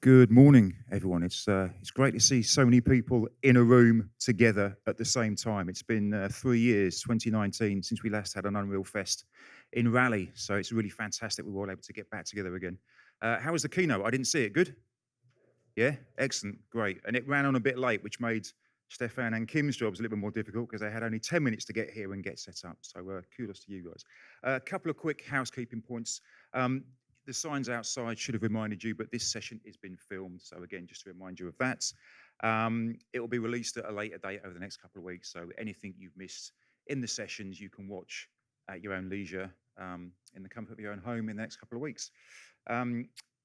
Good morning, everyone. It's great to see so many people in a room together at the same time. It's been 3 years, 2019, since we last had an Unreal Fest in Raleigh. So it's really fantastic we were all able to get back together again. How was the keynote? I didn't see it. Good? Yeah? Excellent. Great. And it ran on a bit late, which made Stephan and Kim's jobs a little bit more difficult because they had only 10 minutes to get here and get set up. So kudos to you guys. A couple of quick housekeeping points. The signs outside should have reminded you, but this session is being filmed. So again, just to remind you of that. It will be released at a later date over the next couple of weeks. So anything you've missed in the sessions, you can watch at your own leisure in the comfort of your own home in the next couple of weeks.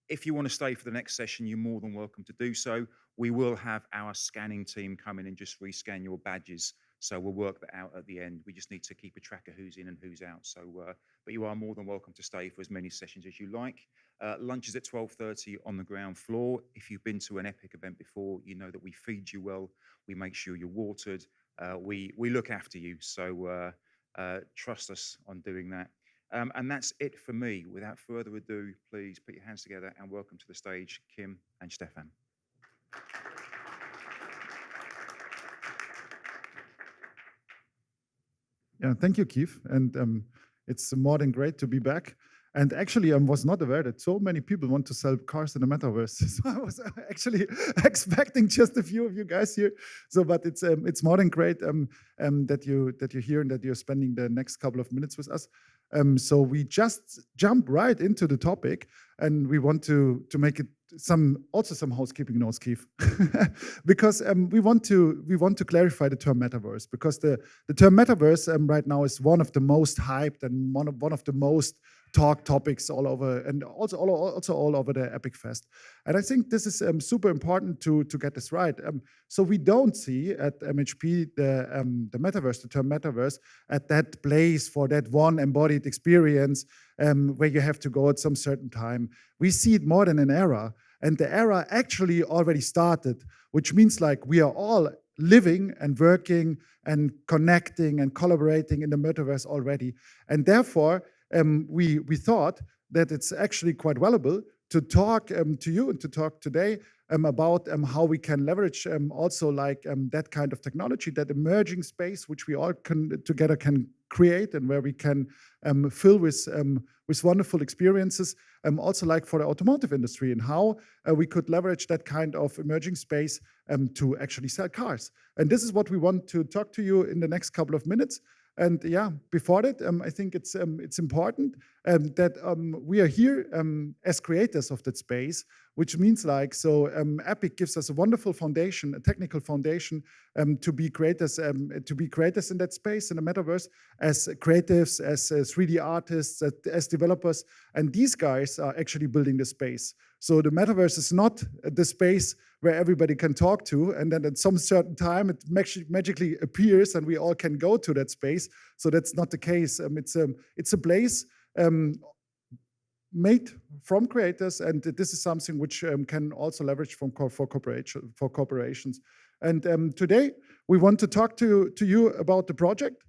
If you want to stay for the next session, you're more than welcome to do so. We will have our scanning team come in and just rescan your badges. So we'll work that out at the end. We just need to keep a track of who's in and who's out. So, but you are more than welcome to stay for as many sessions as you like. Lunch is at 12:30 on the ground floor. If you've been to an Epic event before, you know that we feed you well. We make sure you're watered. We look after you. So trust us on doing that. And that's it for me. Without further ado, please put your hands together and welcome to the stage, Kim and Stephan. Yeah, thank you, Keith. And it's more than great to be back. And actually, I was not aware that so many people want to sell cars in the metaverse. So I was actually expecting just a few of you guys here. So, but it's more than great that you're here and that you're spending the next couple of minutes with us. So we just jump right into the topic, and we want to make it some housekeeping notes, Keith, because we want to clarify the term metaverse, because the term metaverse right now is one of the most hyped and one of the most talk topics all over, and also all over the Epic Fest. And I think this is super important to get this right. So we don't see at MHP the metaverse, the term metaverse, at that place for that one embodied experience where you have to go at some certain time. We see it more than an era, and the era actually already started, which means like we are all living and working and connecting and collaborating in the metaverse already. And therefore, we thought that it's actually quite valuable to talk to you and to talk today about how we can leverage also like that kind of technology, that emerging space which we all together can create, and where we can fill with wonderful experiences, also like for the automotive industry, and how we could leverage that kind of emerging space to actually sell cars. And this is what we want to talk to you in the next couple of minutes. And yeah, before that, I think it's important that we are here as creators of that space, which means like, so Epic gives us a wonderful foundation, a technical foundation to be creators in that space, in the metaverse, as creatives, as 3D artists, as developers. And these guys are actually building the space. So the metaverse is not the space where everybody can talk to, and then at some certain time it magically appears and we all can go to that space. So that's not the case. It's a place made from creators, and this is something which can also leverage for corporations. And today we want to talk to you about the project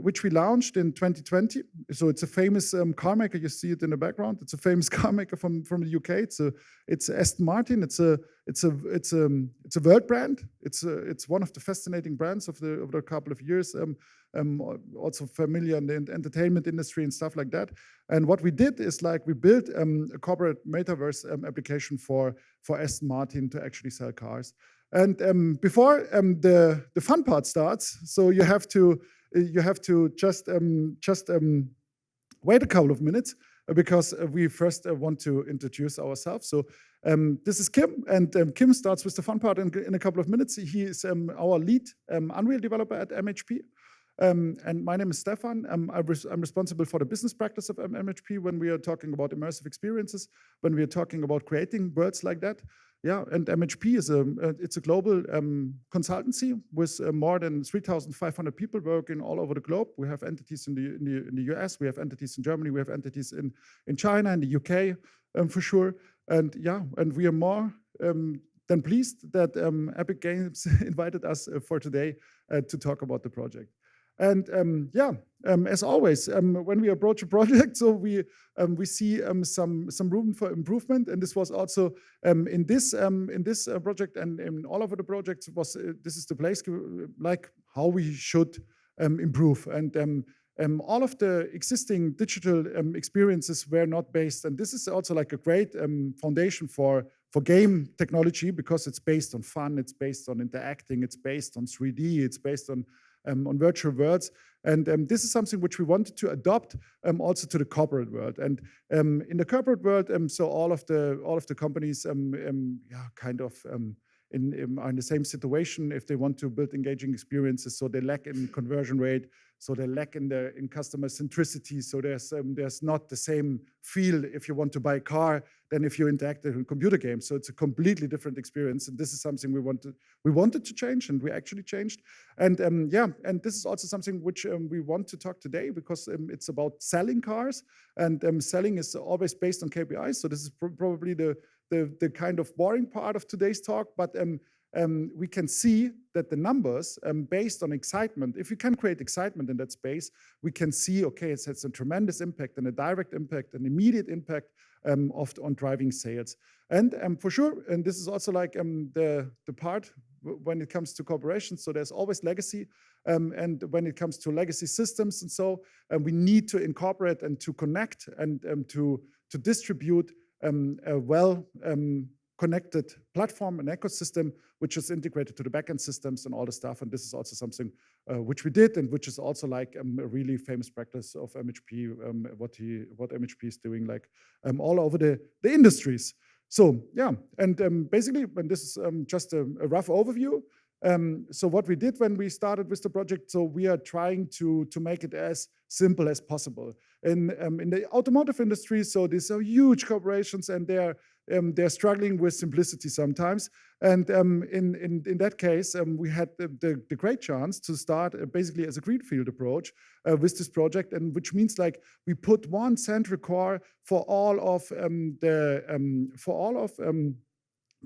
which we launched in 2020. So it's a famous car maker. You see it in the background. It's a famous car maker from the UK. It's Aston Martin. It's a world brand. It's one of the fascinating brands of the couple of years. Also familiar in the entertainment industry and stuff like that. And what we did is like we built a corporate metaverse application for Aston Martin to actually sell cars. And before the fun part starts, so you have to just wait a couple of minutes because we first want to introduce ourselves. So this is Kim, and Kim starts with the fun part in a couple of minutes. He is our lead Unreal developer at MHP. And my name is Stephan. I'm responsible for the business practice of MHP when we are talking about immersive experiences, when we are talking about creating worlds like that. Yeah, and MHP is a global consultancy with more than 3,500 people working all over the globe. We have entities in the US, we have entities in Germany, we have entities in China and the UK for sure. And yeah, and we are more than pleased that Epic Games invited us for today to talk about the project. And as always, when we approach a project, so we see some room for improvement. And this was also in this project and in all of the projects was this is the place like how we should improve. And all of the existing digital experiences were not based, and this is also like a great foundation for game technology, because it's based on fun, it's based on interacting, it's based on 3D, it's based on virtual worlds. And this is something which we wanted to adopt also to the corporate world. And in the corporate world, so all of the companies kind of are in the same situation if they want to build engaging experiences. So they lack in conversion rate, so they lack in customer centricity. So there's not the same feel if you want to buy a car than if you interact in computer games. So it's a completely different experience. And this is something we wanted to change, and we actually changed. And and this is also something which we want to talk today, because it's about selling cars, and selling is always based on KPIs. So this is probably the kind of boring part of today's talk, but we can see that the numbers based on excitement, if you can create excitement in that space, we can see, okay, it has a tremendous impact and a direct impact, an immediate impact on driving sales. And for sure, and this is also like the part when it comes to corporations, so there's always legacy. And when it comes to legacy systems, and so we need to incorporate and to connect and to distribute a well connected platform and ecosystem, which is integrated to the backend systems and all the stuff. And this is also something which we did, and which is also like a really famous practice of MHP, what MHP is doing, like all over the industries. So yeah, and basically, and this is just a rough overview. So what we did when we started with the project, so we are trying to make it as simple as possible. In the automotive industry, so these are huge corporations, and they're struggling with simplicity sometimes. And in that case, we had the great chance to start basically as a greenfield approach with this project, and which means like we put one central core for all of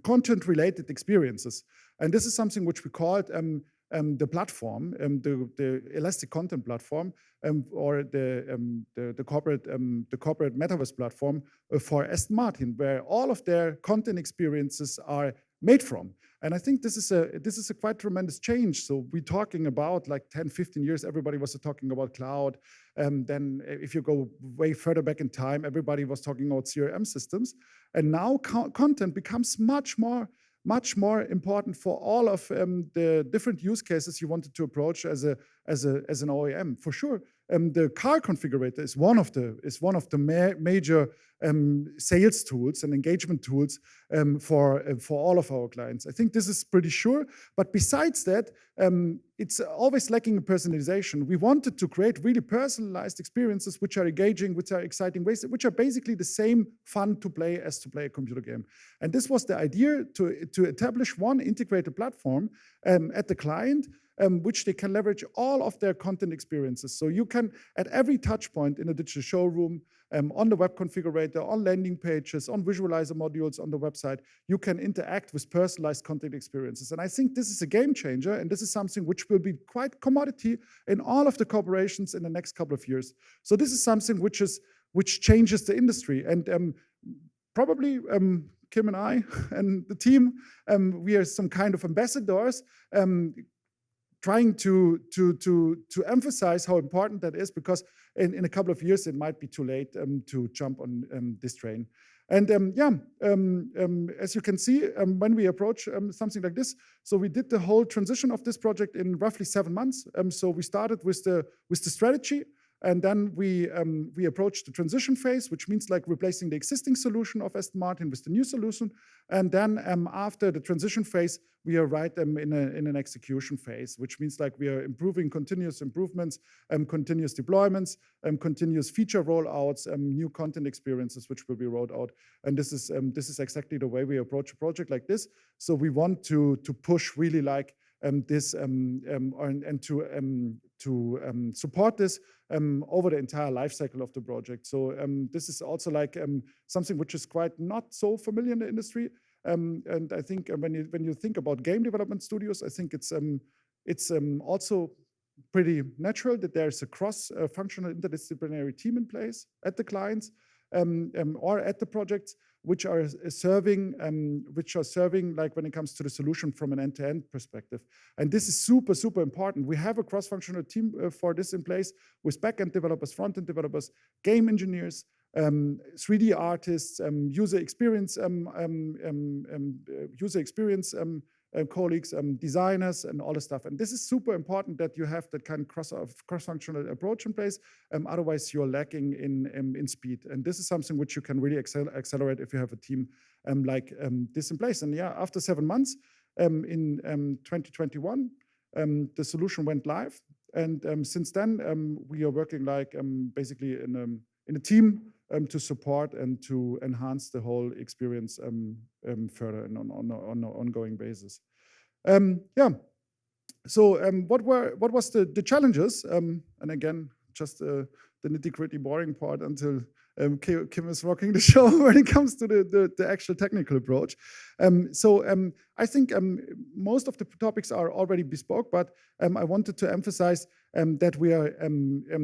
content-related experiences. And this is something which we called the platform, the Elastic Content Platform, or the corporate Metaverse platform for Aston Martin, where all of their content experiences are made from. And I think this is a quite tremendous change. So we're talking about like 10, 15 years, everybody was talking about cloud. Then if you go way further back in time, everybody was talking about CRM systems. And now content becomes much more important for all of the different use cases you wanted to approach as an OEM. For sure, the car configurator is one of the major sales tools and engagement tools for all of our clients. I think this is pretty sure. But besides that, it's always lacking in personalization. We wanted to create really personalized experiences which are engaging, which are exciting ways, which are basically the same fun to play as to play a computer game. And this was the idea, to establish one integrated platform at the client, which they can leverage all of their content experiences. So you can, at every touch point in a digital showroom, on the web configurator, on landing pages, on visualizer modules on the website, you can interact with personalized content experiences. And I think this is a game changer, and this is something which will be quite commodity in all of the corporations in the next couple of years. So this is something which changes the industry. And probably Kim and I and the team, we are some kind of ambassadors, trying to emphasize how important that is, because in a couple of years it might be too late to jump on this train. And as you can see, when we approach something like this, so we did the whole transition of this project in roughly 7 months. So we started with the strategy. And then we approached the transition phase, which means like replacing the existing solution of Aston Martin with the new solution. And then after the transition phase, we are right in an execution phase, which means like we are improving continuous improvements, continuous deployments, continuous feature rollouts, new content experiences which will be rolled out. And this is exactly the way we approach a project like this. So we want to push really like this and to support this over the entire life cycle of the project. So this is also like something which is quite not so familiar in the industry. And I think when you think about game development studios, I think it's also pretty natural that there's a cross-functional interdisciplinary team in place at the clients or at the projects, which are serving, like when it comes to the solution from an end-to-end perspective. And this is super, super important. We have a cross-functional team for this in place with back-end developers, front-end developers, game engineers, 3D artists, user experience colleagues, designers, and all the stuff. And this is super important that you have that kind of cross-functional approach in place. Otherwise, you're lacking in speed. And this is something which you can really accelerate if you have a team like this in place. And yeah, after 7 months in 2021, the solution went live. And since then, we are working like basically in a team to support and to enhance the whole experience further and on an ongoing basis. Yeah. So what was the challenges? And again, just the nitty-gritty boring part until Kim is rocking the show when it comes to the actual technical approach. I think most of the topics are already bespoke, but I wanted to emphasize that we are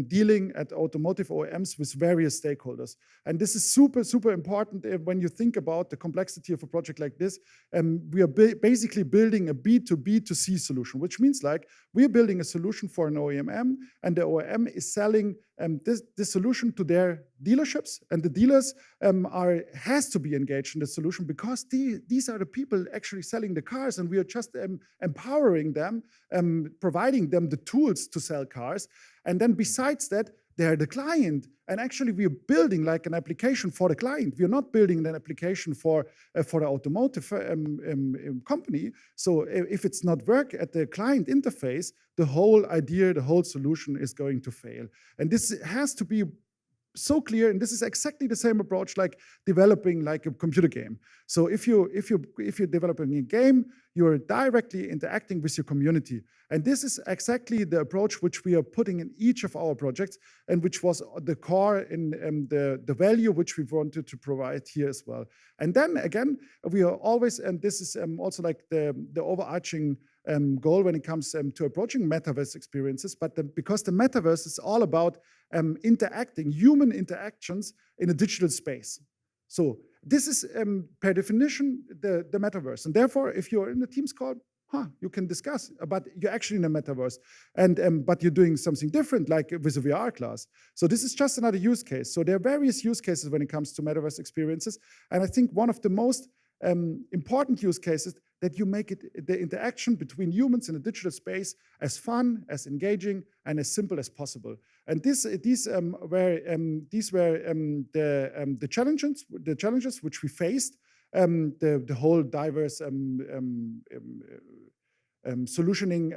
dealing at automotive OEMs with various stakeholders. And this is super, super important when you think about the complexity of a project like this. We are basically building a B2B2C solution, which means like we are building a solution for an OEM, and the OEM is selling this solution to their dealerships, and the dealers has to be engaged in the solution because these are the people actually selling the cars, and we are just empowering them, providing them the tools to sell cars. And then besides that, they're the client, and actually we are building like an application for the client. We are not building an application for the automotive company. So if it's not work at the client interface, the whole idea, the whole solution is going to fail. And this has to be so clear, and this is exactly the same approach like developing like a computer game. So if you're developing a game, you're directly interacting with your community. And this is exactly the approach which we are putting in each of our projects, and which was the core in the value which we wanted to provide here as well. And then again, we are always, and this is also like the overarching goal when it comes to approaching metaverse experiences, but because the metaverse is all about interacting, human interactions in a digital space. So this is per definition the metaverse, and therefore if you're in a Teams call, you can discuss, but you're actually in a metaverse, and but you're doing something different, like with a VR class. So this is just another use case. So there are various use cases when it comes to metaverse experiences, and I think one of the most important use cases that you make it the interaction between humans in a digital space as fun, as engaging, and as simple as possible. And these were the challenges which we faced. The whole diverse solutioning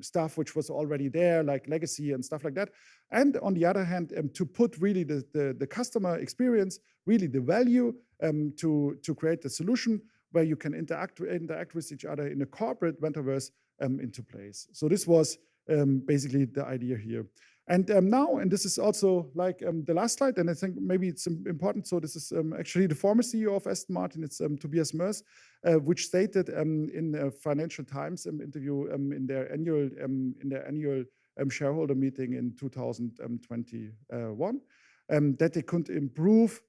stuff which was already there, like legacy and stuff like that. And on the other hand, to put really the customer experience, really the value to create the solution where you can interact with each other in a corporate metaverse into place. So this was basically the idea here. And now, and this is also like the last slide, and I think maybe it's important. So this is actually the former CEO of Aston Martin. It's Tobias Moers, which stated in a Financial Times interview in their annual shareholder meeting in 2021 that they could improve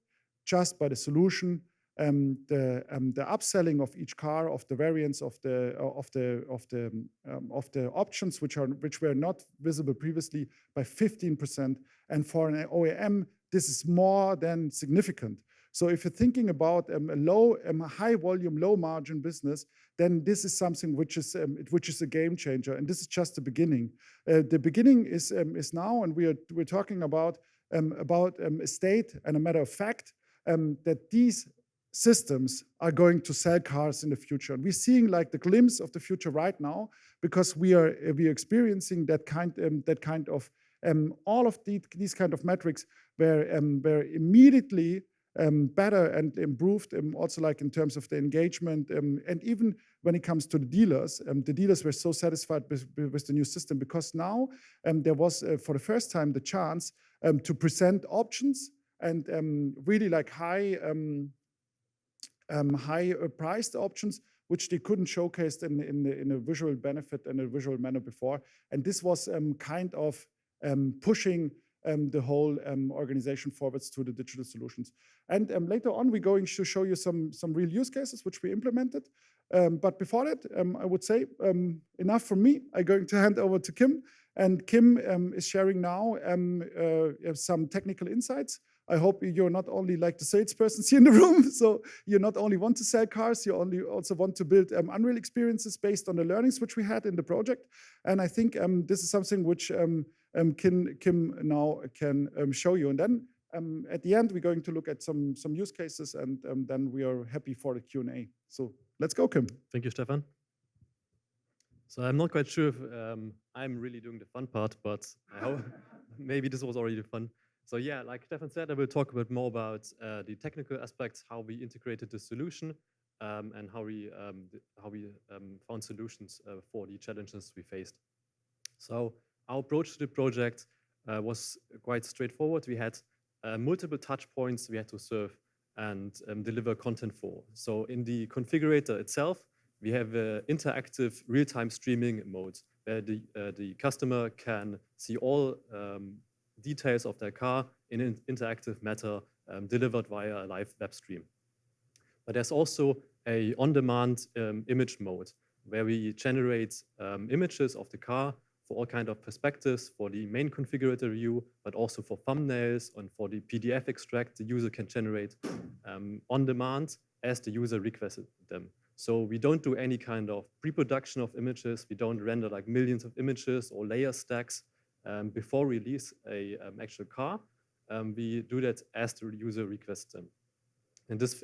just by the solution the upselling of each car, of the variants of the options which were not visible previously by 15%, and for an OEM this is more than significant. So if you're thinking about a high volume, low margin business, then this is something which is a game changer, and this is just the beginning. The beginning is now, and we're talking about a state and a matter of fact that these systems are going to sell cars in the future. And we're seeing like the glimpse of the future right now, because we are experiencing that kind of all of these kind of metrics were immediately better and improved, also like in terms of the engagement, and even when it comes to the dealers were so satisfied with the new system, because now there was for the first time the chance to present options and really like high priced options which they couldn't showcase in a visual benefit and a visual manner before. And this was kind of pushing the whole organization forwards to the digital solutions. And later on, we're going to show you some real use cases which we implemented. But before that, I would say enough from me. I'm going to hand over to Kim. And Kim is sharing now some technical insights. I hope you're not only like the salespersons here in the room, so you not only want to sell cars, you also want to build Unreal experiences based on the learnings which we had in the project. And I think this is something which Kim now can show you. And then at the end, we're going to look at some use cases, and then we are happy for the Q&A. So let's go, Kim. Thank you, Stephan. So I'm not quite sure if I'm really doing the fun part, but I hope maybe this was already the fun. So yeah, like Stephan said, I will talk a bit more about the technical aspects, how we integrated the solution, and how we found solutions for the challenges we faced. So our approach to the project was quite straightforward. We had multiple touch points we had to serve and deliver content for. So in the configurator itself, we have an interactive real-time streaming mode where the customer can see all details of their car in an interactive manner delivered via a live web stream. But there's also a on-demand image mode where we generate images of the car for all kinds of perspectives, for the main configurator view, but also for thumbnails and for the PDF extract the user can generate on demand as the user requested them. So we don't do any kind of pre-production of images. We don't render like millions of images or layer stacks before release a actual car. We do that as the user requests them. And this,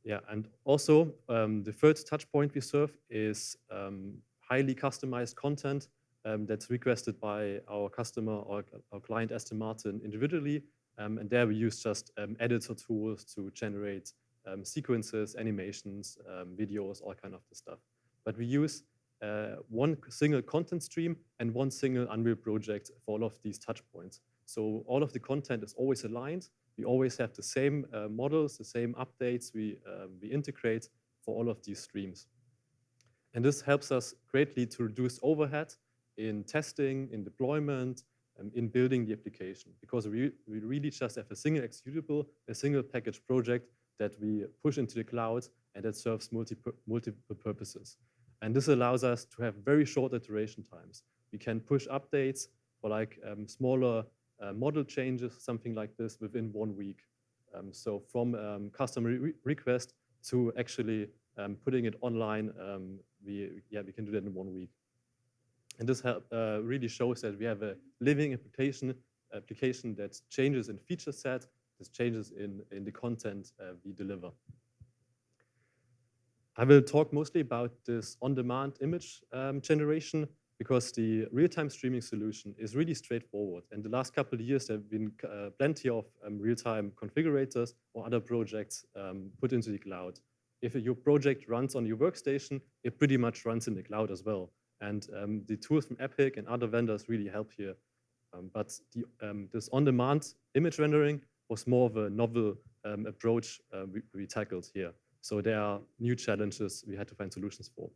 and also the third touch point we serve is highly customized content that's requested by our customer or our client Aston Martin individually. And there we use just editor tools to generate sequences, animations, videos, all kind of the stuff. But we use one single content stream and one single Unreal project for all of these touch points. So all of the content is always aligned. We always have the same models, the same updates we integrate for all of these streams. And this helps us greatly to reduce overhead in testing, in deployment, in building the application, because we really just have a single executable, a single package project that we push into the cloud and that serves multiple purposes. And this allows us to have very short iteration times. We can push updates for like smaller model changes, something like this, within 1 week. So from customer request to actually putting it online, we can do that in 1 week. And this really shows that we have a living application that changes in feature set, this changes in the content we deliver. I will talk mostly about this on-demand image generation because the real-time streaming solution is really straightforward. And the last couple of years, there have been plenty of real-time configurators or other projects put into the cloud. If your project runs on your workstation, it pretty much runs in the cloud as well. And the tools from Epic and other vendors really help here. But this on-demand image rendering was more of a novel approach we tackled here. So there are new challenges we had to find solutions for.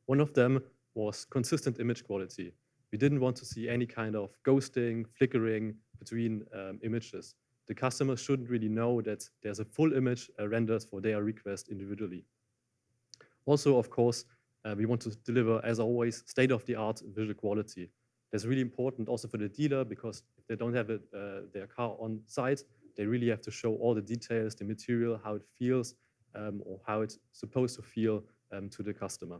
One of them was consistent image quality. We didn't want to see any kind of ghosting, flickering between images. The customer shouldn't really know that there's a full image rendered for their request individually. Also, of course, we want to deliver, as always, state-of-the-art visual quality. That's really important also for the dealer, because if they don't have their car on site, they really have to show all the details, the material, how it feels, or how it's supposed to feel to the customer.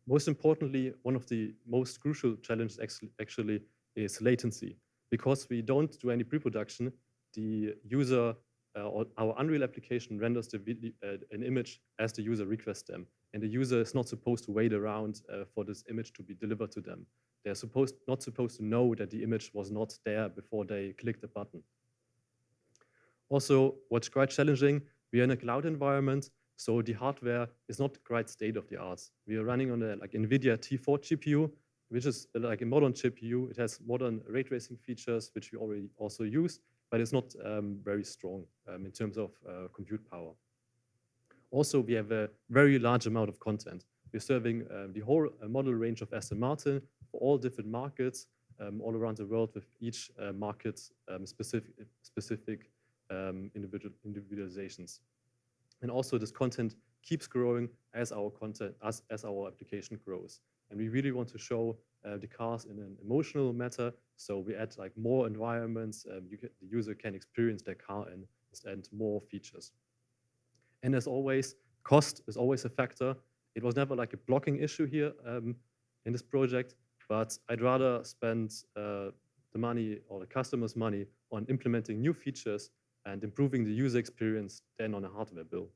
Most importantly, one of the most crucial challenges actually is latency. Because we don't do any pre-production, the user or our Unreal application renders an image as the user requests them. And the user is not supposed to wait around for this image to be delivered to them. They're not supposed to know that the image was not there before they click the button. Also, what's quite challenging, we are in a cloud environment, so the hardware is not quite state-of-the-art. We are running on a NVIDIA T4 GPU, which is like a modern GPU. It has modern ray tracing features, which we already also use, but it's not very strong in terms of compute power. Also, we have a very large amount of content. We're serving the whole model range of Aston Martin for all different markets all around the world, with each market specific individualizations. And also, this content keeps growing as our content, as our application grows. And we really want to show the cars in an emotional matter. So we add like more environments. The user can experience their car and more features. And as always, cost is always a factor. It was never like a blocking issue here in this project, but I'd rather spend the money or the customer's money on implementing new features and improving the user experience than on a hardware bill.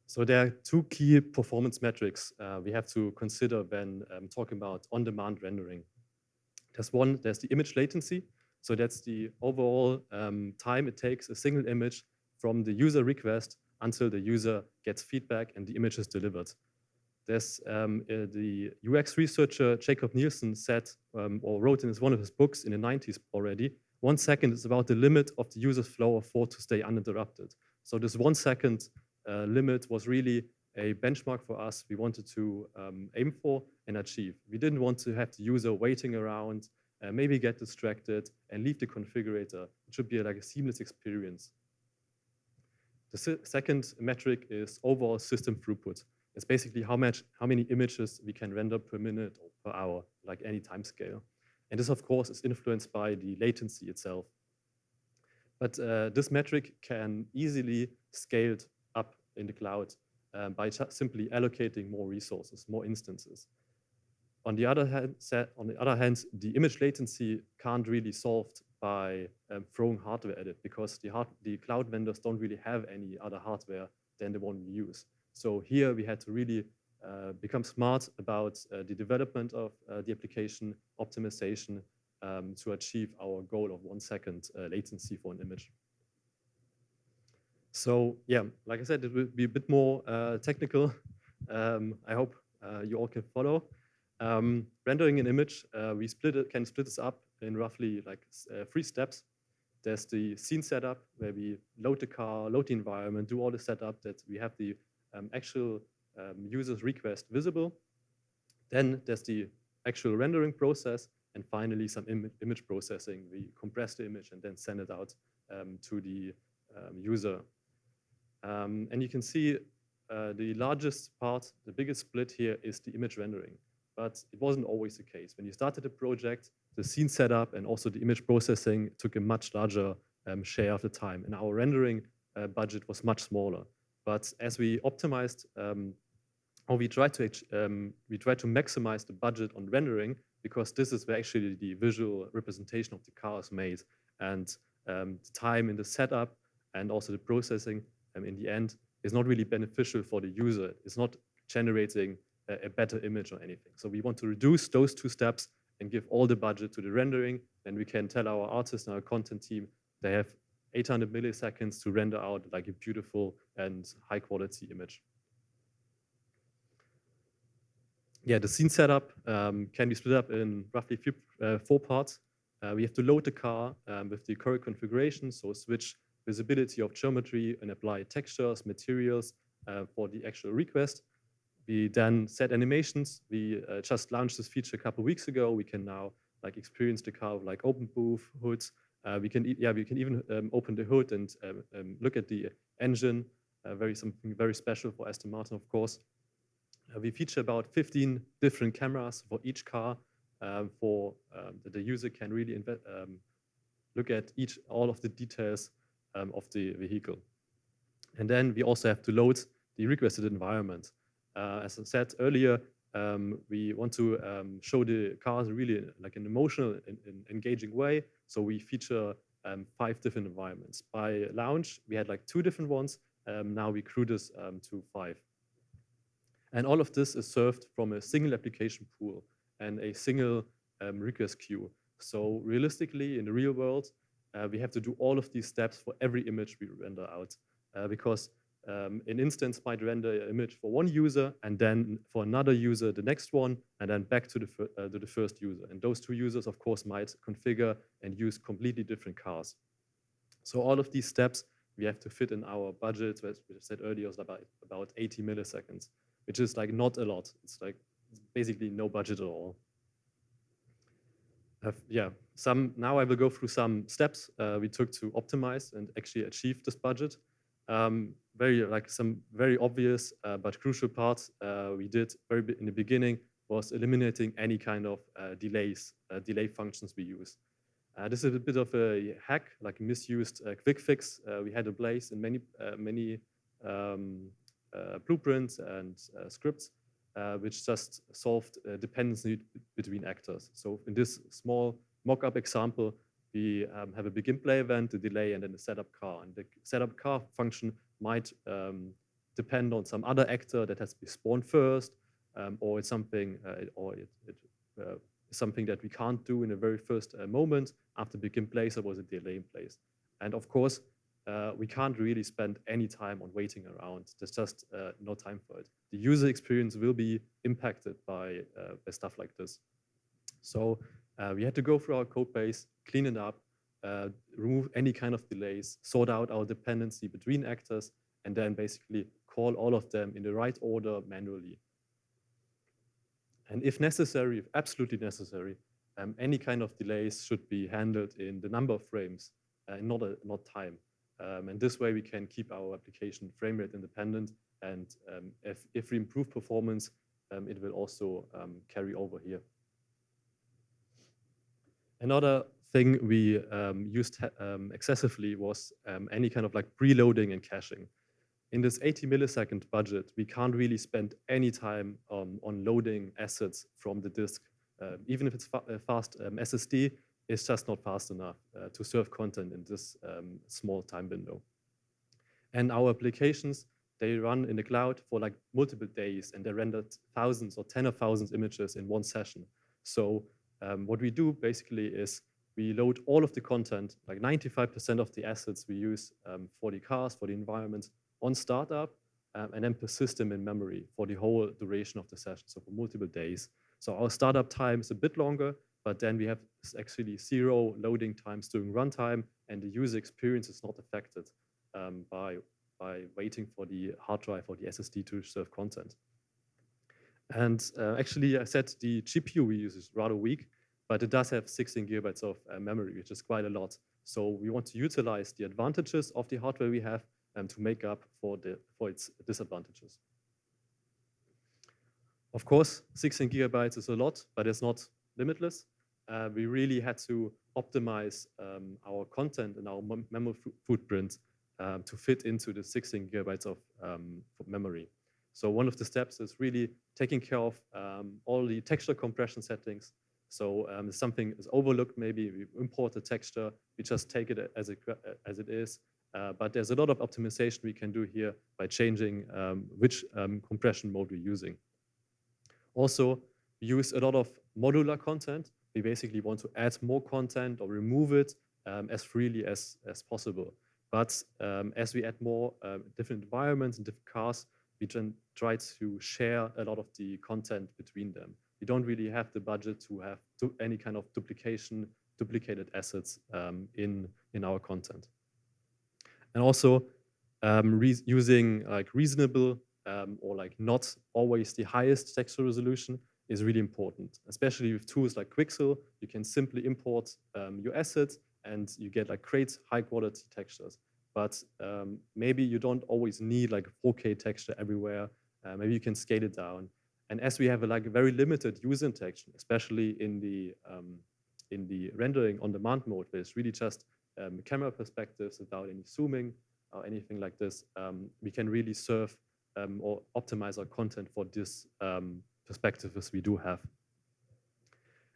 So there are two key performance metrics we have to consider when talking about on-demand rendering. There's the image latency. So that's the overall time it takes a single image from the user request until the user gets feedback and the image is delivered. There's the UX researcher Jacob Nielsen said or wrote in one of his books in the 90s already, 1 second is about the limit of the user's flow of thought to stay uninterrupted. So this 1 second limit was really a benchmark for us we wanted to aim for and achieve. We didn't want to have the user waiting around, maybe get distracted and leave the configurator. It should be like a seamless experience. The second metric is overall system throughput. It's basically how many images we can render per minute or per hour, like any time scale. And this, of course, is influenced by the latency itself. But this metric can easily scale up in the cloud by simply allocating more resources, more instances. On the other hand, the image latency can't really solved by throwing hardware at it, because the cloud vendors don't really have any other hardware than the one we use. So here we had to really become smart about the development of the application, optimization to achieve our goal of 1 second latency for an image. So yeah, like I said, it will be a bit more technical. I hope you all can follow. Rendering an image, we can split this up in roughly like 3 steps. There's the scene setup, where we load the car, load the environment, do all the setup that we have the actual user's request visible. Then there's the actual rendering process, and finally some image processing. We compress the image and then send it out to the user. And you can see the largest part, the biggest split here is the image rendering. But it wasn't always the case. When you started the project, the scene setup and also the image processing took a much larger share of the time. And our rendering budget was much smaller. But as we optimized, or we tried to maximize the budget on rendering, because this is where actually the visual representation of the car is made. And the time in the setup and also the processing in the end is not really beneficial for the user. It's not generating a better image or anything. So we want to reduce those 2 steps and give all the budget to the rendering. And we can tell our artists and our content team they have 800 milliseconds to render out like a beautiful and high quality image. Yeah, the scene setup can be split up in roughly 4 parts. We have to load the car with the correct configuration, so switch visibility of geometry and apply textures, materials for the actual request. We then set animations. We just launched this feature a couple of weeks ago. We can now like experience the car with like open booth hoods. We can even open the hood and look at the engine. Something very special for Aston Martin, of course. We feature about 15 different cameras for each car, that the user can really look at all of the details of the vehicle. And then we also have to load the requested environment. As I said earlier, we want to show the cars really like an emotional and engaging way. So we feature 5 different environments. By launch, we had like 2 different ones. Now we grew this to 5. And all of this is served from a single application pool and a single request queue. So realistically, in the real world, we have to do all of these steps for every image we render out, because an instance might render an image for one user, and then for another user, the next one, and then back to the first user. And those 2 users, of course, might configure and use completely different cars. So all of these steps we have to fit in our budget, which I said earlier was about 80 milliseconds, which is like not a lot. It's like basically no budget at all. Now I will go through some steps we took to optimize and actually achieve this budget. Some very obvious but crucial parts we did in the beginning was eliminating any kind of delay functions we use. This is a bit of a hack, like a misused quick fix we had in place in many blueprints and scripts, which just solved dependency between actors. So in this small mock-up example, we have a begin play event, a delay, and then a setup car. And the setup car function might depend on some other actor that has to be spawned first, or it's something, something that we can't do in the very first moment after begin play, so there was a delay in place. And of course, we can't really spend any time on waiting around. There's just no time for it. The user experience will be impacted by stuff like this. So we had to go through our code base, clean it up, remove any kind of delays, sort out our dependency between actors, and then basically call all of them in the right order manually. And if necessary, if absolutely necessary, any kind of delays should be handled in the number of frames, not time. And this way we can keep our application frame rate independent. And if we improve performance, it will also carry over here. Another thing we used excessively was any kind of like preloading and caching. In this 80 millisecond budget, we can't really spend any time on loading assets from the disk. Even if it's fast SSD, it's just not fast enough to serve content in this small time window. And our applications, they run in the cloud for like multiple days, and they rendered thousands or tens of thousands images in one session. So what we do basically is we load all of the content, like 95% of the assets we use for the cars, for the environment, on startup, and then persist them in memory for the whole duration of the session, so for multiple days. So our startup time is a bit longer, but then we have actually 0 loading times during runtime, and the user experience is not affected by waiting for the hard drive or the SSD to serve content. And actually, I said the GPU we use is rather weak, but it does have 16 gigabytes of memory, which is quite a lot. So we want to utilize the advantages of the hardware we have to make up for its disadvantages. Of course, 16 gigabytes is a lot, but it's not limitless. We really had to optimize our content and our memory footprint to fit into the 16 gigabytes of memory. So one of the steps is really taking care of all the texture compression settings. So if something is overlooked, maybe we import a texture, we just take it as it is. But there's a lot of optimization we can do here by changing which compression mode we're using. Also, we use a lot of modular content. We basically want to add more content or remove it as freely as possible. But as we add more different environments and different cars, we try to share a lot of the content between them. We don't really have the budget to have any kind of duplicated assets in our content. And also using like reasonable or like not always the highest texture resolution is really important, especially with tools like Quixel. You can simply import your assets and you get like great high quality textures. But maybe you don't always need like a 4K texture everywhere. Maybe you can scale it down. And as we have a very limited user interaction, especially in the rendering on demand mode, where it's really just camera perspectives without any zooming or anything like this, we can really serve or optimize our content for this perspective as we do have.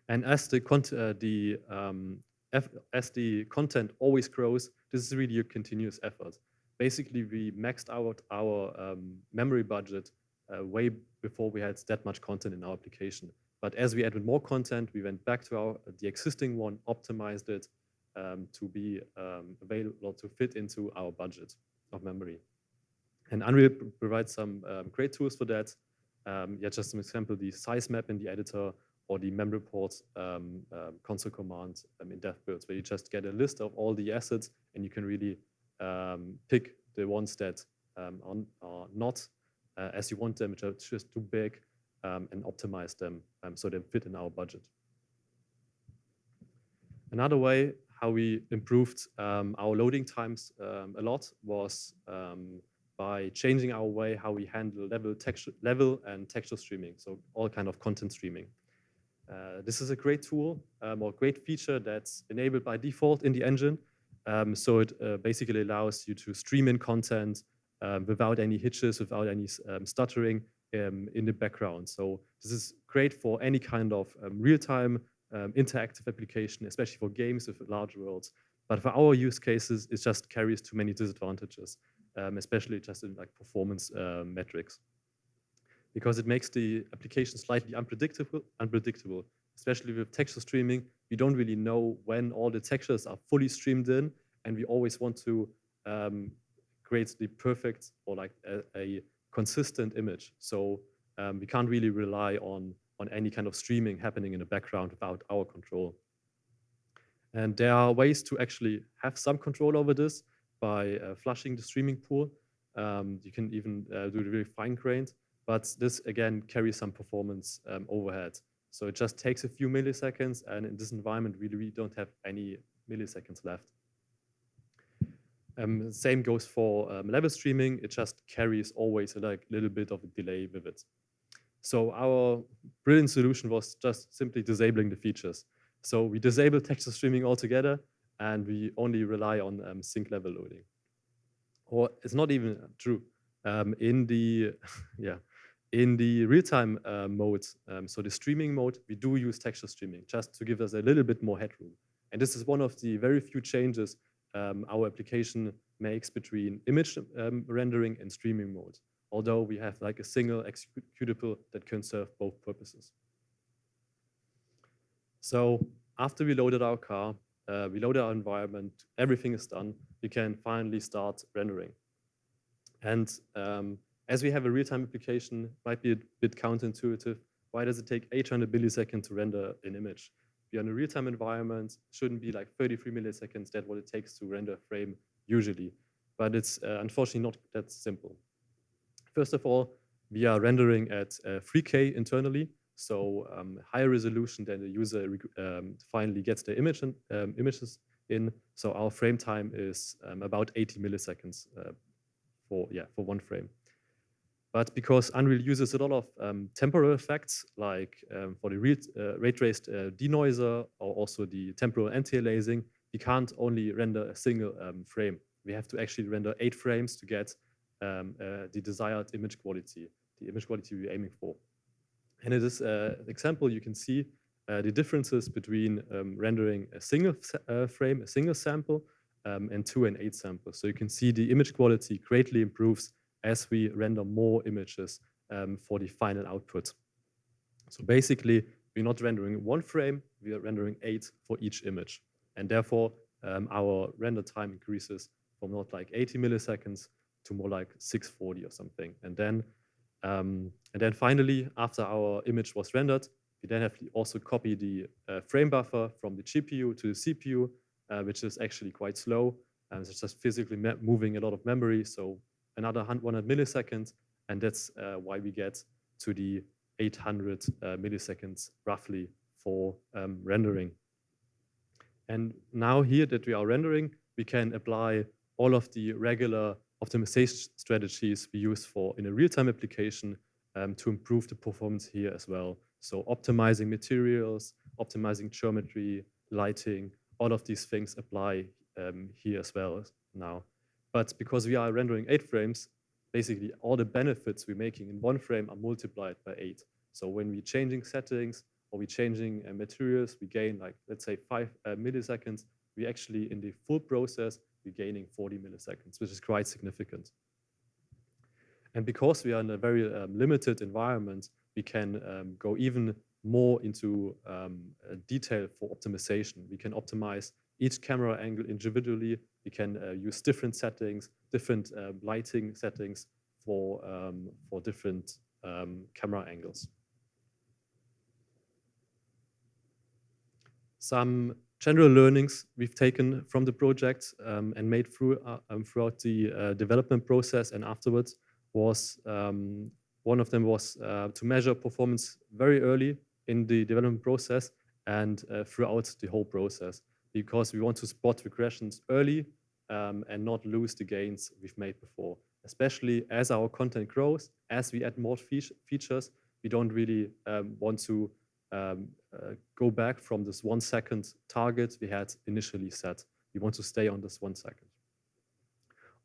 And as the content always grows, this is really a continuous effort. Basically, we maxed out our memory budget way before we had that much content in our application. But as we added more content, we went back to the existing one, optimized it to be available to fit into our budget of memory. And Unreal provides some great tools for that. Just an example, the size map in the editor or the mem report console command in DevBuilds, where you just get a list of all the assets and you can really pick the ones that are not as you want them, which are just too big, and optimize them so they fit in our budget. Another way how we improved our loading times a lot was by changing our way how we handle level and texture streaming, so all kind of content streaming. This is a great tool or great feature that's enabled by default in the engine. So it basically allows you to stream in content without any hitches, without any stuttering in the background. So this is great for any kind of real-time interactive application, especially for games with large worlds. But for our use cases, it just carries too many disadvantages, especially just in like performance metrics, because it makes the application slightly unpredictable. Especially with texture streaming, we don't really know when all the textures are fully streamed in, and we always want to create the perfect or like a consistent image. So we can't really rely on any kind of streaming happening in the background without our control. And there are ways to actually have some control over this by flushing the streaming pool. You can even do it really fine-grained, but this again carries some performance overhead. So it just takes a few milliseconds, and in this environment, we really don't have any milliseconds left. Same goes for level streaming. It just carries always a little bit of a delay with it. So our brilliant solution was just simply disabling the features. So we disable texture streaming altogether, and we only rely on sync level loading. Or it's not even true. In the real-time mode, so the streaming mode, we do use texture streaming just to give us a little bit more headroom. And this is one of the very few changes our application makes between image rendering and streaming mode, although we have like a single executable that can serve both purposes. So after we loaded our car, we loaded our environment, everything is done, we can finally start rendering. And as we have a real-time application, might be a bit counterintuitive. Why does it take 800 milliseconds to render an image? If you're in a real-time environment, shouldn't be like 33 milliseconds. That's what it takes to render a frame usually. But it's unfortunately not that simple. First of all, we are rendering at 3K internally, so higher resolution than the user finally gets the images in. So our frame time is about 80 milliseconds for one frame. But because Unreal uses a lot of temporal effects, like for the ray-traced denoiser or also the temporal anti-aliasing, we can't only render a single frame. We have to actually render 8 frames to get the desired image quality, the image quality we're aiming for. And in this example, you can see the differences between rendering a single frame, a single sample, and 2 and 8 samples. So you can see the image quality greatly improves as we render more images for the final output. So basically, we're not rendering 1 frame, we are rendering 8 for each image. And therefore, our render time increases from not like 80 milliseconds to more like 640 or something. And then finally, after our image was rendered, we then have to also copy the frame buffer from the GPU to the CPU, which is actually quite slow. It's just physically moving a lot of memory. So another 100 milliseconds, and that's why we get to the 800 milliseconds roughly for rendering. And now here that we are rendering, we can apply all of the regular optimization strategies we use in a real-time application to improve the performance here as well. So optimizing materials, optimizing geometry, lighting, all of these things apply here as well now. But because we are rendering 8 frames, basically all the benefits we're making in 1 frame are multiplied by 8. So when we're changing settings or we're changing materials, we gain like, let's say 5 milliseconds. We actually, in the full process, we're gaining 40 milliseconds, which is quite significant. And because we are in a very limited environment, we can go even more into detail for optimization. We can optimize each camera angle individually. We can use different settings, different lighting settings for different camera angles. Some general learnings we've taken from the project and made throughout the development process and afterwards was one of them was to measure performance very early in the development process and throughout the whole process, because we want to spot regressions early and not lose the gains we've made before. Especially as our content grows, as we add more features, we don't really want to go back from this 1 second target we had initially set. We want to stay on this 1 second.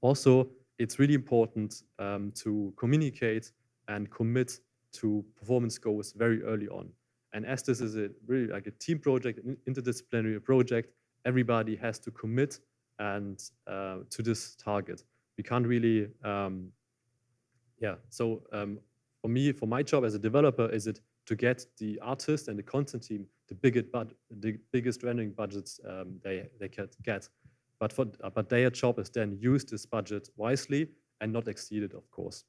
Also, it's really important to communicate and commit to performance goals very early on. And as this is really like a team project, an interdisciplinary project, everybody has to commit and to this target. We can't really, for me, for my job as a developer, is it to get the artist and the content team the biggest rendering budgets they can get. But their job is then use this budget wisely and not exceed it, of course.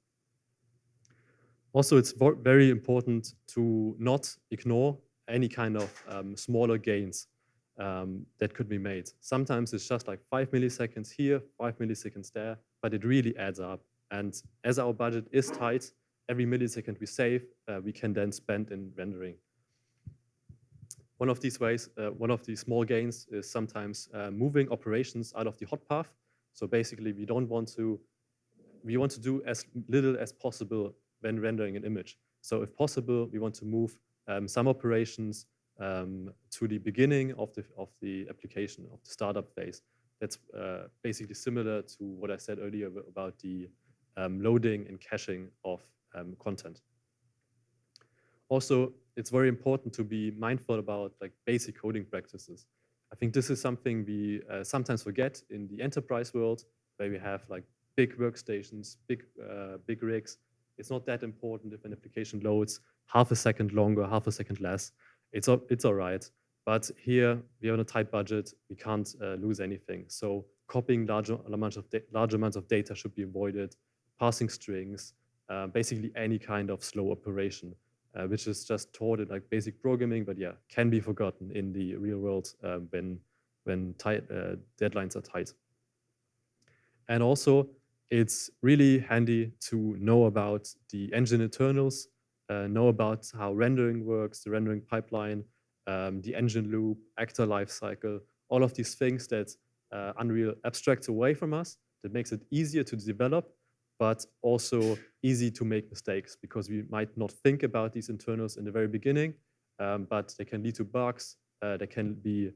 Also, it's very important to not ignore any kind of smaller gains that could be made. Sometimes it's just like 5 milliseconds here, 5 milliseconds there, but it really adds up. And as our budget is tight, every millisecond we save, we can then spend in rendering. One of these ways, one of these small gains is sometimes moving operations out of the hot path. So basically, we want to do as little as possible when rendering an image. So if possible, we want to move some operations to the beginning of the application, of the startup phase. That's basically similar to what I said earlier about the loading and caching of content. Also, it's very important to be mindful about like basic coding practices. I think this is something we sometimes forget in the enterprise world, where we have like big workstations, big rigs. It's not that important if an application loads half a second longer, half a second less. It's all right. But here we are on a tight budget. We can't lose anything. So copying large amounts of data should be avoided. Passing strings, basically any kind of slow operation, which is just taught in like basic programming, but yeah, can be forgotten in the real world when deadlines are tight. And also, it's really handy to know about the engine internals, know about how rendering works, the rendering pipeline, the engine loop, actor lifecycle, all of these things that Unreal abstracts away from us, that makes it easier to develop, but also easy to make mistakes, because we might not think about these internals in the very beginning, but they can lead to bugs, there can be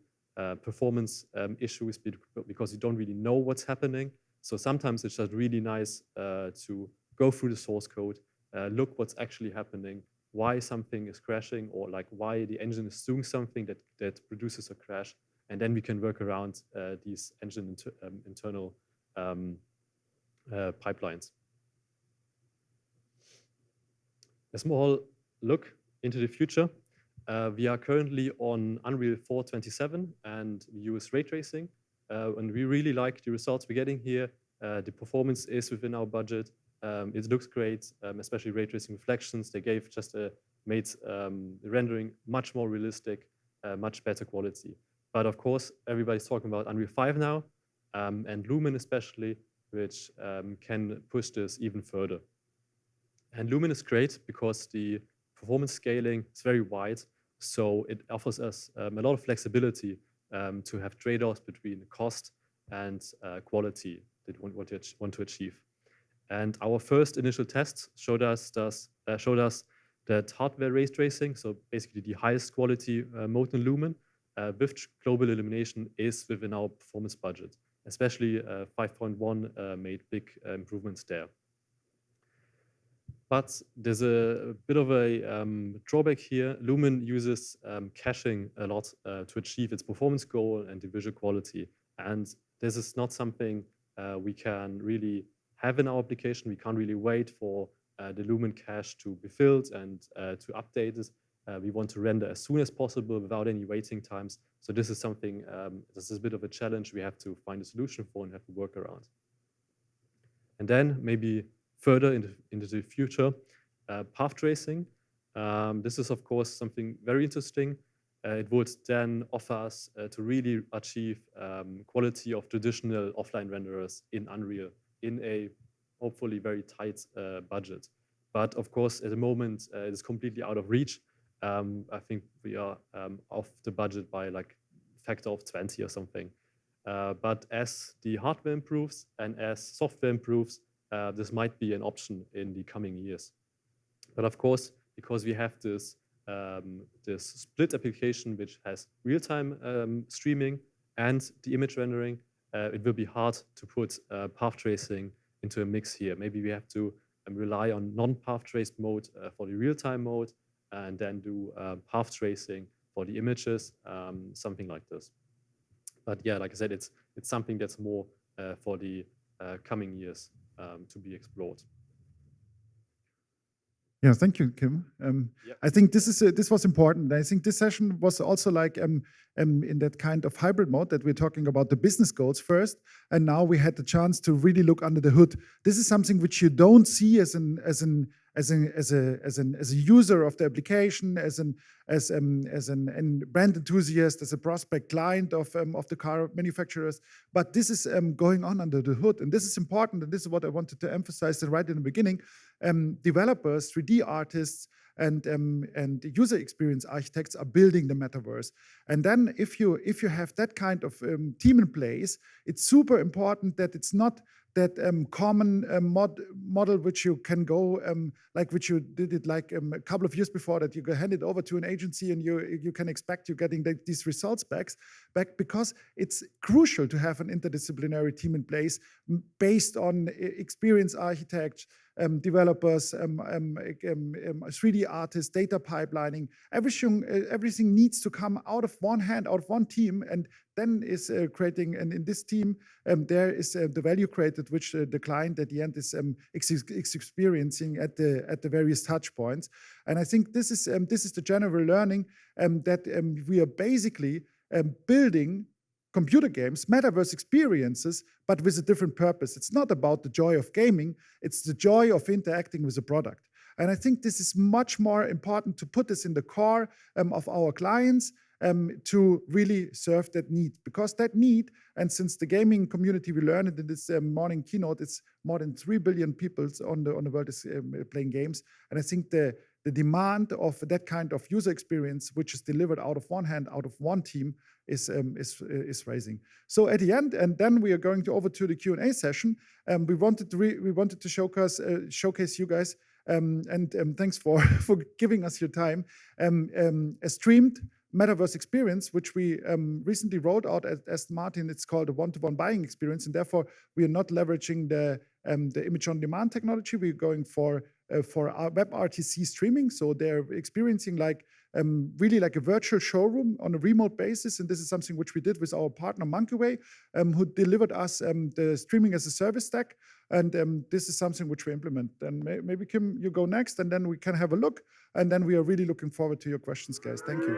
performance issues because you don't really know what's happening. So sometimes it's just really nice to go through the source code, look what's actually happening, why something is crashing, or like why the engine is doing something that produces a crash, and then we can work around these engine internal pipelines. A small look into the future. We are currently on Unreal 4.27 and we use ray tracing. And we really like the results we're getting here. The performance is within our budget. It looks great, especially ray tracing reflections. They made the rendering much more realistic, much better quality. But of course, everybody's talking about Unreal 5 now, and Lumen especially, which can push this even further. And Lumen is great because the performance scaling is very wide, so it offers us a lot of flexibility to have trade-offs between cost and quality that we want to achieve. And our first initial tests showed us that hardware ray tracing, so basically the highest quality mode in Lumen, with global illumination is within our performance budget. Especially 5.1 made big improvements there. But there's a bit of a drawback here. Lumen uses caching a lot to achieve its performance goal and the visual quality. And this is not something we can really have in our application. We can't really wait for the Lumen cache to be filled and to update it. We want to render as soon as possible without any waiting times. So this is something, this is a bit of a challenge we have to find a solution for and have to work around. And then maybe further into the future, path tracing. This is, of course, something very interesting. it would then offer us to really achieve quality of traditional offline renderers in Unreal in a hopefully very tight budget. But of course, at the moment, it is completely out of reach. I think we are off the budget by like factor of 20 or something. But as the hardware improves and as software improves, this might be an option in the coming years. But of course, because we have this split application which has real-time streaming and the image rendering, it will be hard to put path tracing into a mix here. Maybe we have to rely on non-path traced mode for the real-time mode, and then do path tracing for the images, something like this. But yeah, like I said, it's something that's more for the coming years to be explored. Yeah, thank you, Kim. I think this was important. I think this session was also like in that kind of hybrid mode that we're talking about the business goals first, and now we had the chance to really look under the hood. This is something which you don't see as a user of the application, as an brand enthusiast, as a prospect client of the car manufacturers. But this is going on under the hood, and this is important. And this is what I wanted to emphasize right in the beginning. Developers, 3D artists, and user experience architects are building the metaverse. And then if you have that kind of team in place, it's super important that it's not that common model which you can go like which you did it like a couple of years before, that you go hand it over to an agency and you can expect you're getting these results back, because it's crucial to have an interdisciplinary team in place based on experience architects, developers, 3D artists, data pipelining. Everything needs to come out of one hand, out of one team, and then is creating. And in this team, there is the value created, which the client at the end is experiencing at the various touch points. And I think this is the general learning that we are basically building computer games, metaverse experiences, but with a different purpose. It's not about the joy of gaming, it's the joy of interacting with a product. And I think this is much more important to put this in the core of our clients to really serve that need. Because that need, and since the gaming community, we learned it in this morning keynote, it's more than 3 billion people on the world is playing games. And I think the demand of that kind of user experience, which is delivered out of one hand, out of one team, is rising. So at the end, and then we are going over to the Q&A session. We wanted to showcase you guys, and thanks for giving us your time. A streamed metaverse experience, which we recently rolled out at Aston Martin. It's called a one-to-one buying experience, and therefore we are not leveraging the image on demand technology. We're going for our WebRTC streaming, so they're experiencing like really like a virtual showroom on a remote basis. And this is something which we did with our partner Monkeyway, who delivered us the streaming as a service stack. And this is something which we implement. And maybe Kim, you go next, and then we can have a look. And then we are really looking forward to your questions, guys. Thank you.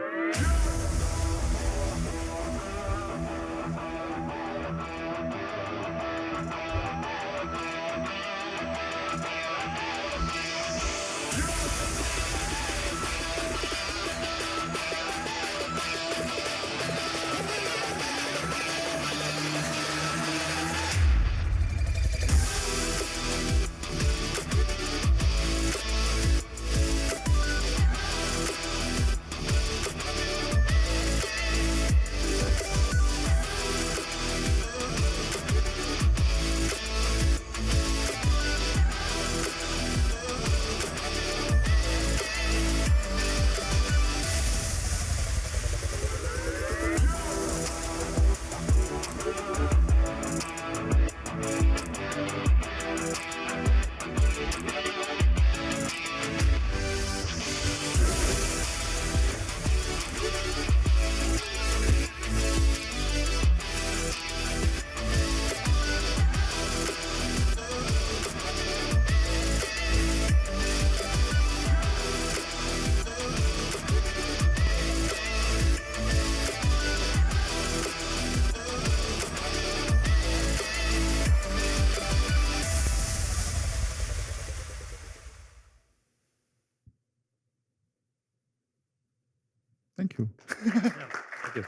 you. Yeah, thank you.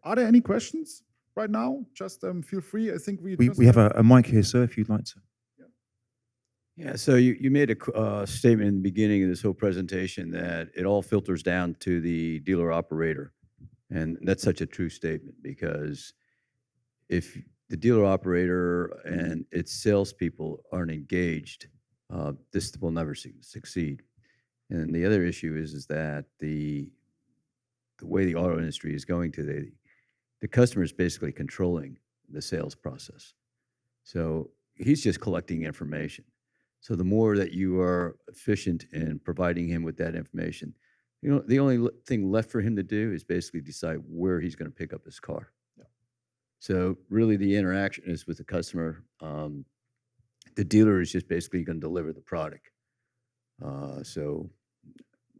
Are there any questions right now? Just feel free. I think we just We have a mic here, sir, if you'd like to. Yeah, so you made a statement in the beginning of this whole presentation that it all filters down to the dealer operator. And that's such a true statement, because if the dealer operator and its salespeople aren't engaged, this will never succeed. And the other issue is that the way the auto industry is going today, the customer is basically controlling the sales process. So he's just collecting information. So the more that you are efficient in providing him with that information, the only thing left for him to do is basically decide where he's going to pick up his car. Yeah. So really the interaction is with the customer. The dealer is just basically going to deliver the product. So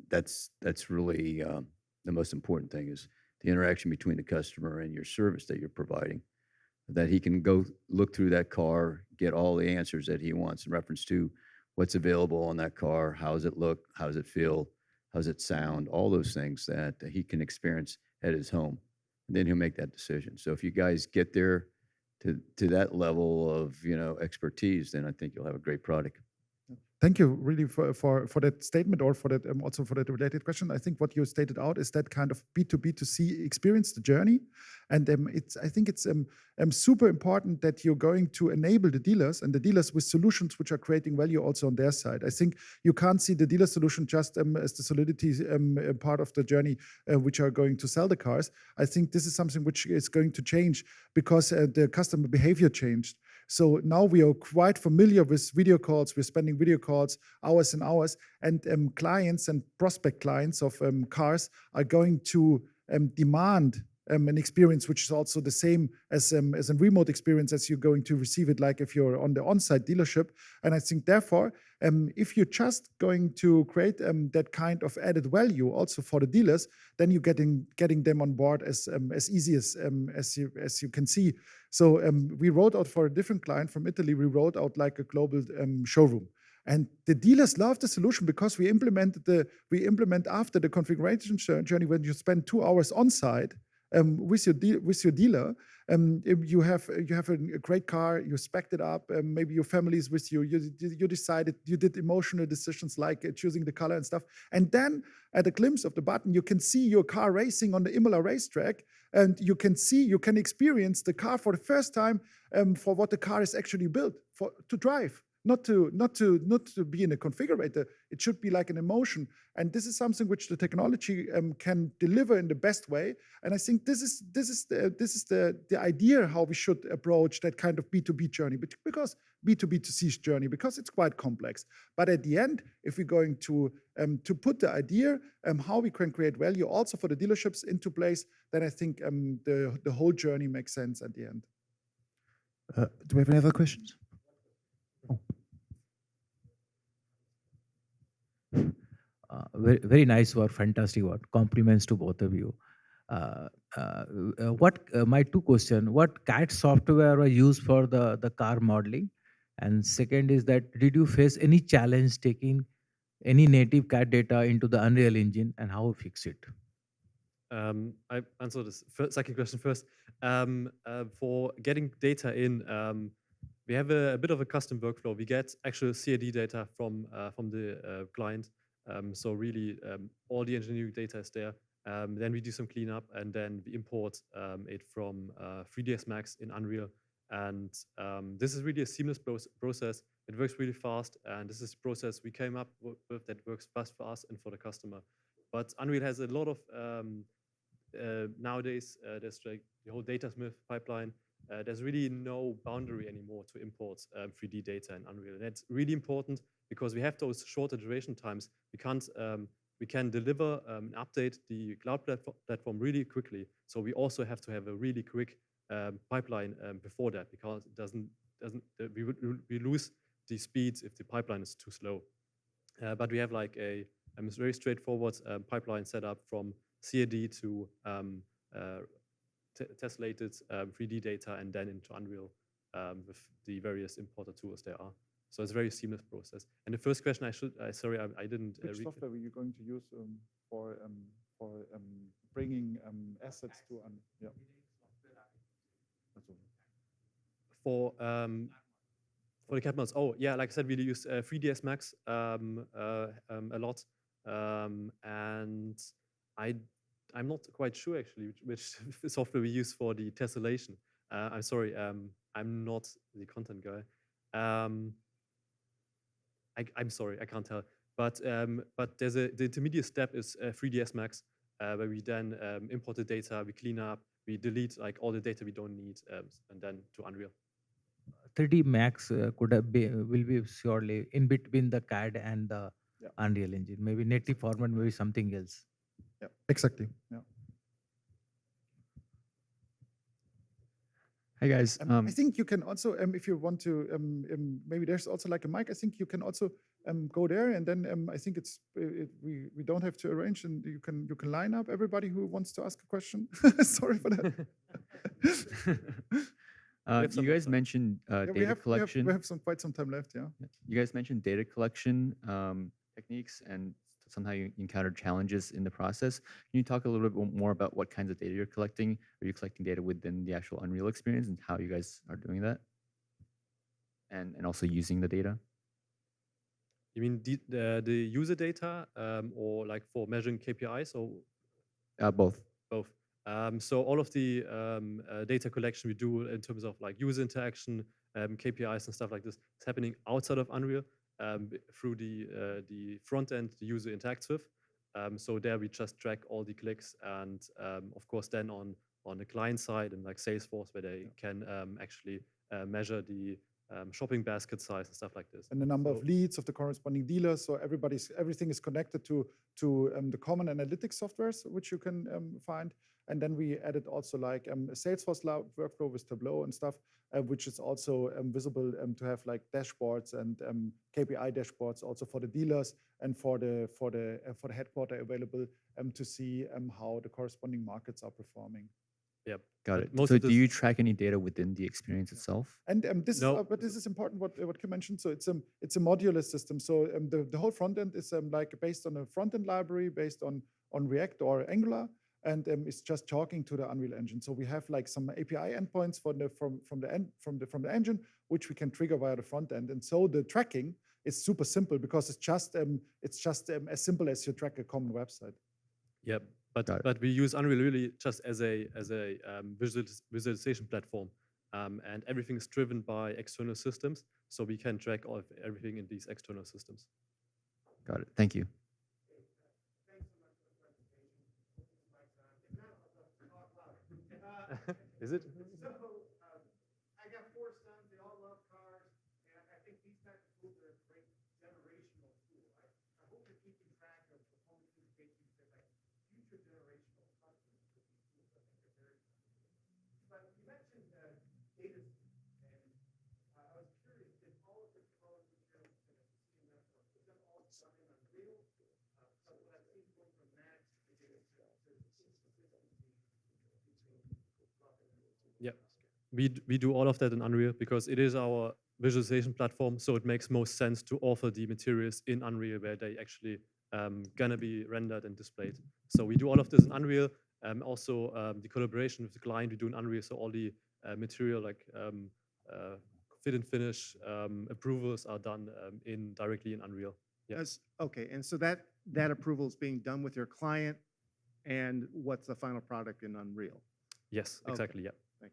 that's really the most important thing, is the interaction between the customer and your service that you're providing, that he can go look through that car, get all the answers that he wants in reference to what's available on that car, how does it look, how does it feel, how does it sound, all those things that he can experience at his home. And then he'll make that decision. So if you guys get there to that level of expertise, then I think you'll have a great product. Thank you really for that statement, or for that also for that related question. I think what you stated out is that kind of B2B2C experience, the journey. And I think it's super important that you're going to enable the dealers, and the dealers with solutions which are creating value also on their side. I think you can't see the dealer solution just as the solidity part of the journey, which are going to sell the cars. I think this is something which is going to change, because the customer behavior changed. So now we are quite familiar with video calls. We're spending video calls hours and hours, and clients and prospect clients of cars are going to demand an experience which is also the same as a remote experience as you're going to receive it, like if you're on the on-site dealership. And I think therefore, if you're just going to create that kind of added value also for the dealers, then you're getting them on board as easy as you can see. So we rolled out for a different client from Italy. We rolled out like a global showroom. And the dealers love the solution, because we implement after the configuration journey, when you spend 2 hours on site with your dealer. You have a great car, you spec'd it up, maybe your family is with you, you decided, you did emotional decisions like choosing the color and stuff. And then at a glimpse of the button, you can see your car racing on the Imola racetrack, and you can experience the car for the first time for what the car is actually built for, to drive. Not to be in a configurator. It should be like an emotion. And this is something which the technology can deliver in the best way. And I think this is the idea how we should approach that kind of B2B journey, because B2B2C journey, because it's quite complex. But at the end, if we're going to put the idea how we can create value also for the dealerships into place, then I think the whole journey makes sense at the end. Do we have any other questions? Very nice work, fantastic work. Compliments to both of you. My two questions: what CAD software were used for the car modeling? And second is that, did you face any challenge taking any native CAD data into the Unreal Engine, and how fix it? I answer this second question first. For getting data in, we have a bit of a custom workflow. We get actual CAD data from the client. So really, all the engineering data is there. Then we do some cleanup, and then we import it from 3ds Max in Unreal. And this is really a seamless process. It works really fast, and this is a process we came up with that works fast for us and for the customer. But Unreal has a lot of nowadays. There's like the whole datasmith pipeline. There's really no boundary anymore to import 3D data in Unreal. And that's really important, because we have those shorter duration times. We can deliver and update the cloud platform really quickly. So we also have to have a really quick pipeline before that, because we lose the speeds if the pipeline is too slow. But we have like a very straightforward pipeline set up from CAD to tesslated 3D data, and then into Unreal with the various importer tools there are. So it's a very seamless process. And the first question sorry, I didn't. Which software were you going to use for bringing assets to? Yeah. That's all. For the cat mouse, oh yeah, like I said, we use 3ds Max a lot, and I'm not quite sure actually which software we use for the tessellation. I'm sorry, I'm not the content guy. I'm sorry, I can't tell. But the intermediate step is 3ds Max, where we then import the data, we clean up, we delete like all the data we don't need, and then to Unreal. 3D Max will be surely in between the CAD and the Unreal Engine. Maybe native format, maybe something else. Yeah, exactly. Yeah. Hi guys. I think you can also, if you want to, maybe there's also like a mic. I think you can also go there, and then I think we don't have to arrange, and you can line up everybody who wants to ask a question. Sorry for that. You guys mentioned data collection. We have quite some time left. Yeah. You guys mentioned data collection techniques, and somehow you encountered challenges in the process. Can you talk a little bit more about what kinds of data you're collecting? Are you collecting data within the actual Unreal experience, and how you guys are doing that? And also using the data? You mean the user data, or like for measuring KPIs, or? Both. Both. So all of the data collection we do in terms of like user interaction, KPIs and stuff like this, is happening outside of Unreal through the front end the user interacts with. So there we just track all the clicks, and of course then on the client side and like Salesforce, where they can actually measure the shopping basket size and stuff like this. And the number of leads of the corresponding dealers. So everything is connected to the common analytics softwares, which you can find. And then we added also like a Salesforce workflow with Tableau and stuff, which is also visible to have like dashboards and KPI dashboards also for the dealers and for the headquarter available to see how the corresponding markets are performing. Yep. Got it. So do you track any data within the experience itself? And this is important what Kim mentioned. So it's a modular system. So the whole front end is like based on a front end library based on React or Angular, and it's just talking to the Unreal Engine. So we have like some API endpoints from the engine, which we can trigger via the front end. And so the tracking is super simple because it's just as simple as you track a common website. Yep. But we use Unreal really just as a visualization platform, and everything is driven by external systems, so we can track everything in these external systems. Got it. Thank you. Is it? So, I got 4 sons. They all love cars, and I think these types of tools are a great generational tool. I hope you're keeping track of performance indicators that like future generational customers with these tools. I think they're very valuable. But you mentioned data, and I was curious if all of the color materials that you see in that book, is that all done in Unreal? So what I've seen going from Max to data to inconsistency. Yeah, we do all of that in Unreal because it is our visualization platform, so it makes most sense to offer the materials in Unreal where they actually gonna be rendered and displayed. So we do all of this in Unreal. Also, the collaboration with the client we do in Unreal, so all the material like fit and finish approvals are done directly in Unreal. Yes. Okay, and so that approval is being done with your client, and what's the final product in Unreal? Yes, exactly. Yeah. Thank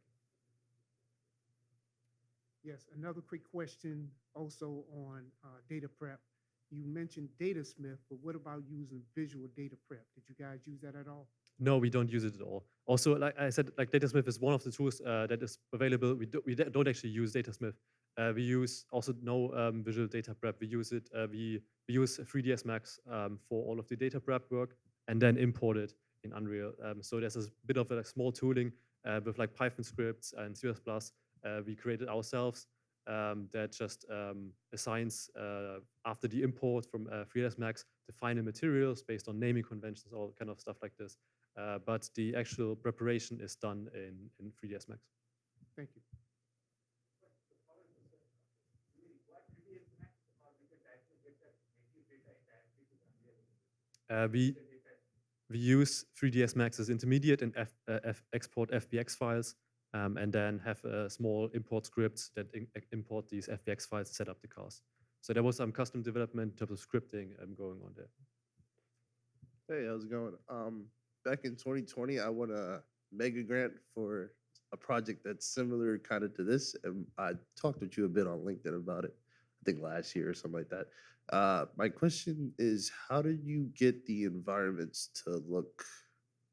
you. Yes, another quick question also on data prep. You mentioned Datasmith, but what about using visual data prep? Did you guys use that at all? No, we don't use it at all. Also, like I said, like Datasmith is one of the tools that is available. We don't actually use Datasmith. We use also no visual data prep. We use it. We use 3ds Max for all of the data prep work, and then import it in Unreal. So there's a bit of a small tooling with like Python scripts and C++. We created ourselves that just assigns after the import from 3ds Max the final materials based on naming conventions, all kind of stuff like this. But the actual preparation is done in 3ds Max. Thank you. We use 3ds Max as intermediate and export FBX files, and then have small import scripts that import these FBX files to set up the cars. So there was some custom development in terms of scripting going on there. Hey, how's it going? Back in 2020, I won a mega grant for a project that's similar kind of to this, and I talked with you a bit on LinkedIn about it, I think last year or something like that. My question is, how did you get the environments to look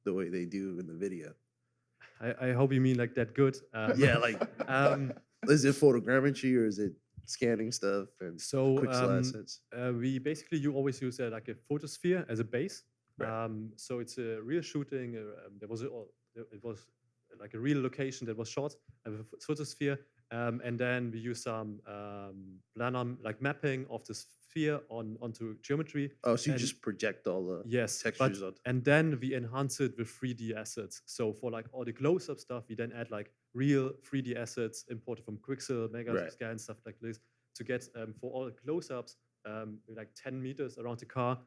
the way they do in the video? I hope you mean like that good. Yeah, like, is it photogrammetry or is it scanning stuff and So pixel assets? we basically, you always use like a photosphere as a base. Right. So it's a real shooting. It was like a real location that was shot, a photosphere, and then we use some planar like mapping of the sphere onto geometry. Oh, so you and- just project all the Yes, textures onto. and then we enhance it with 3D assets. So for like all the close-up stuff, we then add like real 3D assets imported from Quixel, Megascan, stuff like this, to get for all the close-ups, like 10 meters around the car,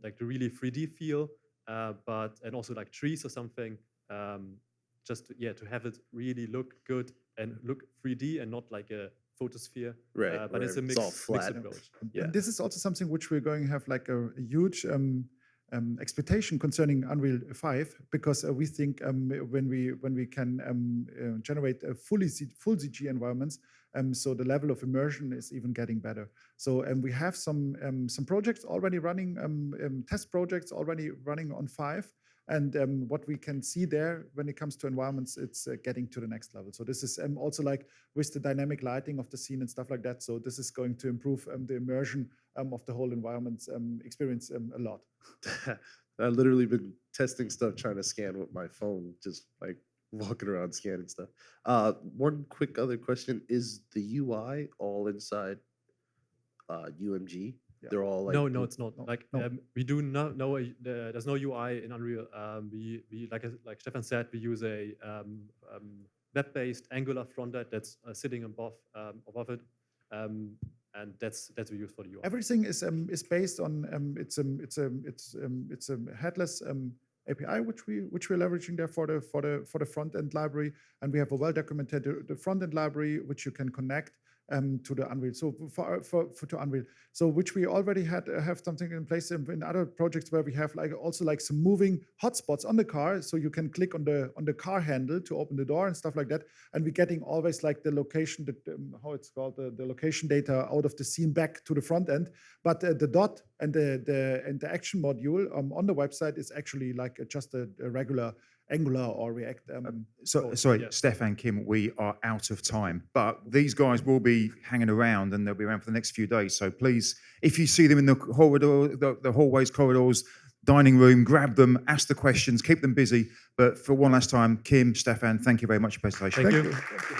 like the really 3D feel, and also like trees or something, to have it really look good and look 3D and not like a photosphere. Right, but it's a right. mixed, It's all flat. mixed approach. Yeah. And this is also something which we're going to have like a huge expectation concerning Unreal 5, because we think when we can generate full CG environments, so the level of immersion is even getting better. So we have some projects already running, test projects already running on 5. And what we can see there when it comes to environments, it's getting to the next level. So this is also like with the dynamic lighting of the scene and stuff like that. So this is going to improve the immersion of the whole environment experience a lot. I've literally been testing stuff, trying to scan with my phone, just like walking around scanning stuff. One quick other question: is the UI all inside UMG? Yeah. They're all like No, it's not. No, Like no. we do not know. There's no UI in Unreal. We like Stephan said, we use a web-based Angular frontend that's sitting above it, and that's we use for the UI. Everything is based on it's a headless API which we're leveraging there for the front end library, and we have a well documented the front end library which you can connect to the Unreal. So to Unreal, so which we already have something in place in other projects where we have like some moving hotspots on the car, so you can click on the car handle to open the door and stuff like that. And we're getting always like the location, how it's called, the location data out of the scene back to the front end. But the dot and the action module on the website is actually like just a regular Angular or React. Sorry, yeah. Stephan, Kim, we are out of time, but these guys will be hanging around and they'll be around for the next few days. So please, if you see them in the corridor, the hallways, corridors, dining room, grab them, ask the questions, keep them busy. But for one last time, Kim, Stephan, thank you very much for your presentation. Thank you. Thank you.